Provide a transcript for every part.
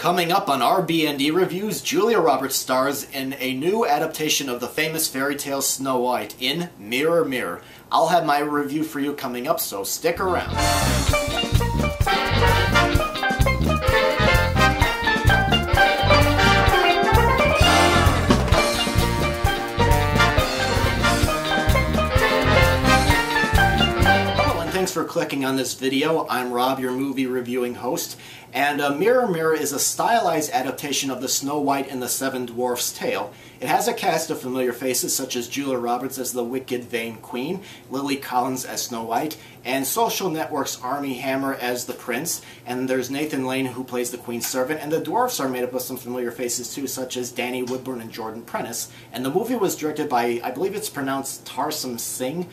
Coming up on our B&D Reviews, Julia Roberts stars in a new adaptation of the famous fairy tale Snow White in Mirror, Mirror. I'll have my review for you coming up, so stick around. Thanks for clicking on this video. I'm Rob, your movie reviewing host, and Mirror, Mirror is a stylized adaptation of the Snow White and the Seven Dwarfs tale. It has a cast of familiar faces such as Julia Roberts as the wicked, vain queen, Lily Collins as Snow White, and Social Network's Armie Hammer as the prince, and there's Nathan Lane who plays the queen's servant, and the dwarfs are made up of some familiar faces too, such as Danny Woodburn and Jordan Prentice. And the movie was directed by, I believe it's pronounced Tarsum Singh.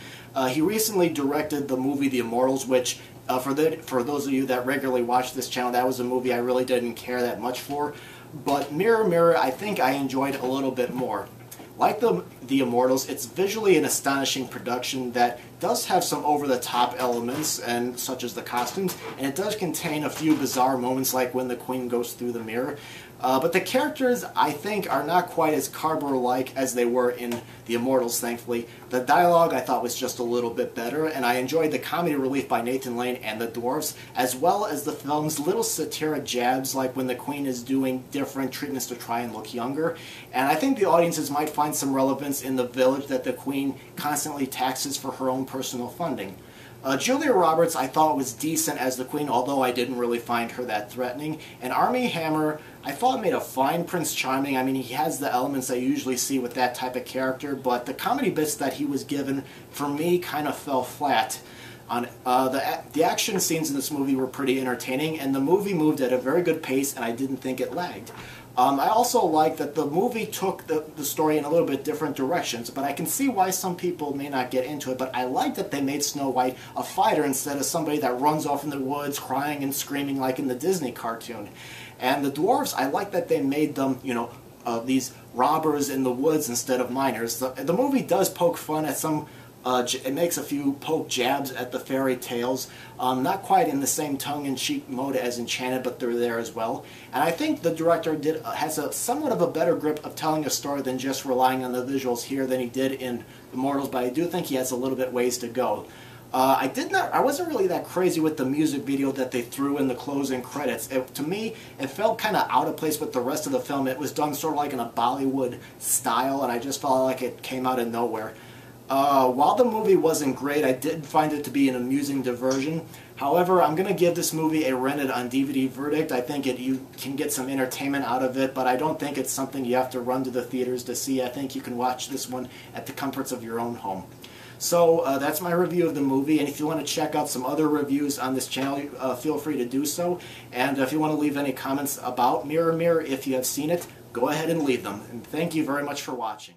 He recently directed the movie The Immortals, which for those of you that regularly watch this channel, that was a movie I really didn't care that much for. But Mirror, Mirror, I think I enjoyed a little bit more. Like the Immortals, it's visually an astonishing production that does have some over-the-top elements, and such as the costumes, and it does contain a few bizarre moments like when the queen goes through the mirror. But the characters, I think, are not quite as cardboard-like as they were in The Immortals, thankfully. The dialogue I thought was just a little bit better, and I enjoyed the comedy relief by Nathan Lane and the dwarves, as well as the film's little satiric jabs, like when the queen is doing different treatments to try and look younger. And I think the audiences might find some relevance in the village that the queen constantly taxes for her own personal funding. Julia Roberts I thought was decent as the queen, although I didn't really find her that threatening. And Armie Hammer I thought made a fine Prince Charming. I mean, he has the elements I usually see with that type of character, but the comedy bits that he was given, for me, kind of fell flat. The action scenes in this movie were pretty entertaining, and the movie moved at a very good pace, and I didn't think it lagged. I also like that the movie took the story in a little bit different directions, but I can see why some people may not get into it. But I like that they made Snow White a fighter instead of somebody that runs off in the woods crying and screaming like in the Disney cartoon. And the dwarves, I like that they made them, these robbers in the woods instead of miners. The movie does poke fun at some... it makes a few poke jabs at the fairy tales, not quite in the same tongue-in-cheek mode as Enchanted, but they're there as well. And I think the director has a somewhat of a better grip of telling a story than just relying on the visuals here than he did in Immortals, but I do think he has a little bit ways to go. I wasn't really that crazy with the music video that they threw in the closing credits. To me, it felt kind of out of place with the rest of the film. It was done sort of like in a Bollywood style, and I just felt like it came out of nowhere. While the movie wasn't great, I did find it to be an amusing diversion. However, I'm going to give this movie a rented on DVD verdict. I think you can get some entertainment out of it, but I don't think it's something you have to run to the theaters to see. I think you can watch this one at the comforts of your own home. So that's my review of the movie, and if you want to check out some other reviews on this channel, feel free to do so. And if you want to leave any comments about Mirror, Mirror, if you have seen it, go ahead and leave them. And thank you very much for watching.